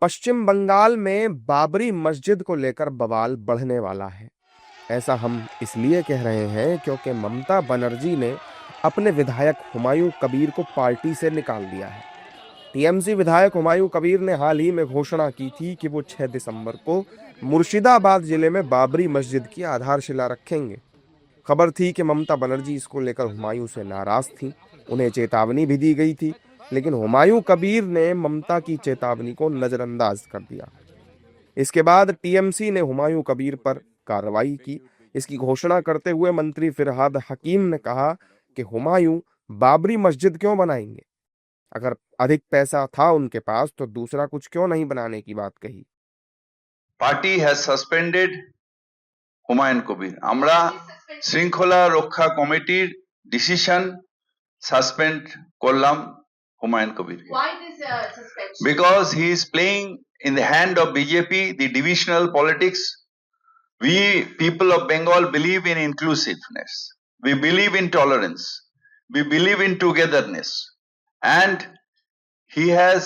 पश्चिम बंगाल में बाबरी मस्जिद को लेकर बवाल बढ़ने वाला है। ऐसा हम इसलिए कह रहे हैं क्योंकि ममता बनर्जी ने अपने विधायक हुमायूं कबीर को पार्टी से निकाल दिया है। टीएमसी विधायक हुमायूं कबीर ने हाल ही में घोषणा की थी कि वो 6 दिसंबर को मुर्शिदाबाद जिले में बाबरी मस्जिद की आधारशिला रखेंगे। खबर थी कि ममता बनर्जी इसको लेकर हुमायूं से नाराज थी। उन्हें चेतावनी भी दी गई थी, लेकिन हुमायूं कबीर ने ममता की चेतावनी को नजरअंदाज कर दिया। इसके बाद टीएमसी ने हुमायूं कबीर पर कार्रवाई की। इसकी घोषणा करते हुए मंत्री फिरहाद हकीम ने कहा कि हुमायूं बाबरी मस्जिद क्यों बनाएंगे? अगर अधिक पैसा था उनके पास तो दूसरा कुछ क्यों नहीं बनाने की बात कही। Party has suspended Humayun Kabir. আমরা শৃঙ্খলা রক্ষা কমিটির ডিসিশন সাসপেন্ড করলাম Humayun কবিরকে। Why this suspension? Because he is playing in the hand of BJP the divisional politics. We people of Bengal believe in inclusiveness. We believe in tolerance. We believe in togetherness. And he has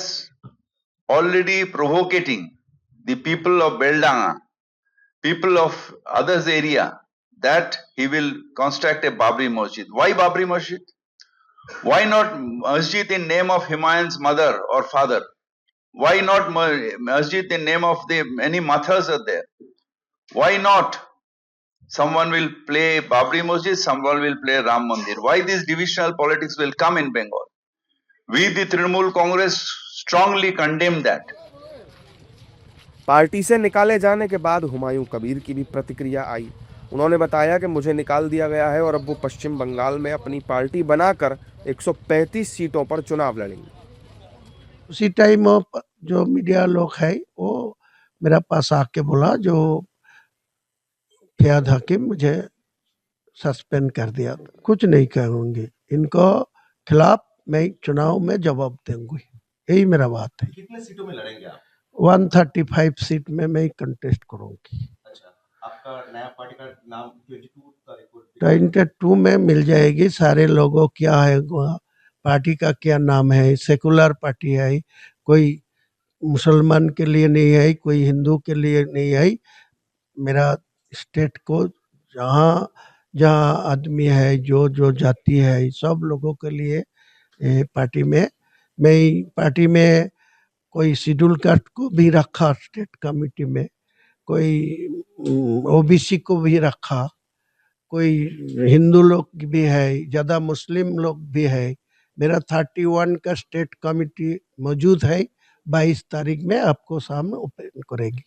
already provocating the people of Beldanga, people of others area, that he will construct a Babri Masjid. Why Babri Masjid? Why not Masjid in name of Humayun's mother or father? Why not Masjid in name of the many mothers are there? Why not? Someone will play Babri Masjid, someone will play Ram Mandir. Why this divisional politics will come in Bengal? We, the Trinamool Congress, strongly condemn that. Party से निकाले जाने के बाद हुमायूं कबीर की भी प्रतिक्रिया आई। उन्होंने बताया कि मुझे निकाल दिया गया है और अब वो पश्चिम बंगाल में अपनी पार्टी बनाकर 135 सीटों पर चुनाव लड़ेंगे। उसी टाइम जो मीडिया लोग है वो मेरा पास आके बोला जो फिरहाद हकीम मुझे सस्पेंड कर दिया। कुछ नहीं करूंगी, इनको खिलाफ मैं चुनाव में जवाब दूंगी, यही मेरा बात है। कितने सीटों में लड़ेंगे आप? 135 सीट में मैं कंटेस्ट करूंगी। अच्छा, आपका नया पार्टी का नाम 22 में मिल जाएगी। सारे लोगों क्या है पार्टी का क्या नाम है, सेकुलर पार्टी है, कोई मुसलमान के लिए नहीं है, कोई हिंदू के लिए नहीं है। मेरा स्टेट को जहाँ जहाँ आदमी है, जो जो जाति है, सब लोगों के लिए पार्टी में मैं पार्टी में कोई शेड्यूल कास्ट को भी रखा, स्टेट कमेटी में कोई ओबीसी को भी रखा, कोई हिंदू लोग भी है, ज़्यादा मुस्लिम लोग भी है। मेरा 31 का स्टेट कमेटी मौजूद है। 22 तारीख में आपको सामने ओपन करेगी।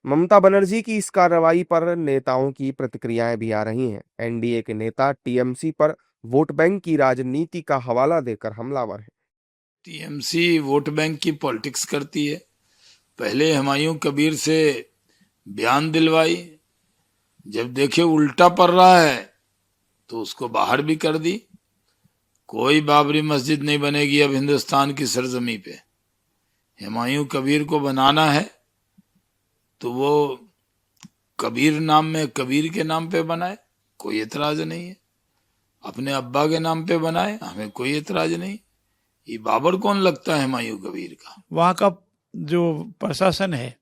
ममता बनर्जी की इस कार्रवाई पर नेताओं की प्रतिक्रियाएं भी आ रही हैं। एनडीए के नेता टीएमसी पर वोट बैंक की राजनीति का हवाला देकर हमलावर है। टीएमसी वोट बैंक की पॉलिटिक्स करती है। पहले हुमायूं कबीर से बयान दिलवाई, जब देखे उल्टा पड़ रहा है तो उसको बाहर भी कर दी। कोई बाबरी मस्जिद नहीं बनेगी अब हिंदुस्तान की सरजमी पे। हुमायूं कबीर को बनाना है तो वो कबीर नाम में कबीर के नाम पे बनाए, कोई एतराज नहीं है। अपने अब्बा के नाम पे बनाए, हमें कोई एतराज नहीं। ये बाबर कौन लगता है हुमायूं कबीर का? वहाँ का जो प्रशासन है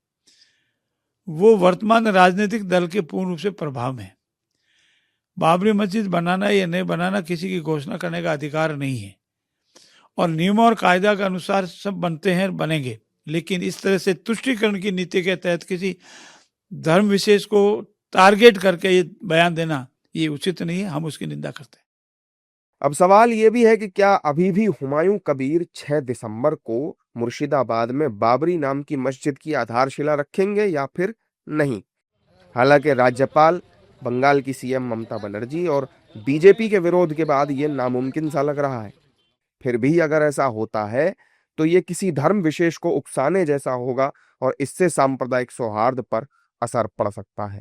वो वर्तमान राजनीतिक दल के पूर्ण रूप से प्रभाव में है। बाबरी मस्जिद बनाना या नहीं बनाना किसी की घोषणा करने का अधिकार नहीं है, और नियम और कायदा के अनुसार सब बनते हैं, बनेंगे। लेकिन इस तरह से तुष्टीकरण की नीति के तहत किसी धर्म विशेष को टारगेट करके ये बयान देना ये उचित नहीं है, हम उसकी निंदा करते हैं। अब सवाल ये भी है कि क्या अभी भी हुमायूं कबीर 6 दिसंबर को मुर्शिदाबाद में बाबरी नाम की मस्जिद की आधारशिला रखेंगे या फिर नहीं। हालांकि राज्यपाल, बंगाल की सीएम ममता बनर्जी और बीजेपी के विरोध के बाद ये नामुमकिन सा लग रहा है। फिर भी अगर ऐसा होता है तो ये किसी धर्म विशेष को उकसाने जैसा होगा और इससे सांप्रदायिक सौहार्द पर असर पड़ सकता है।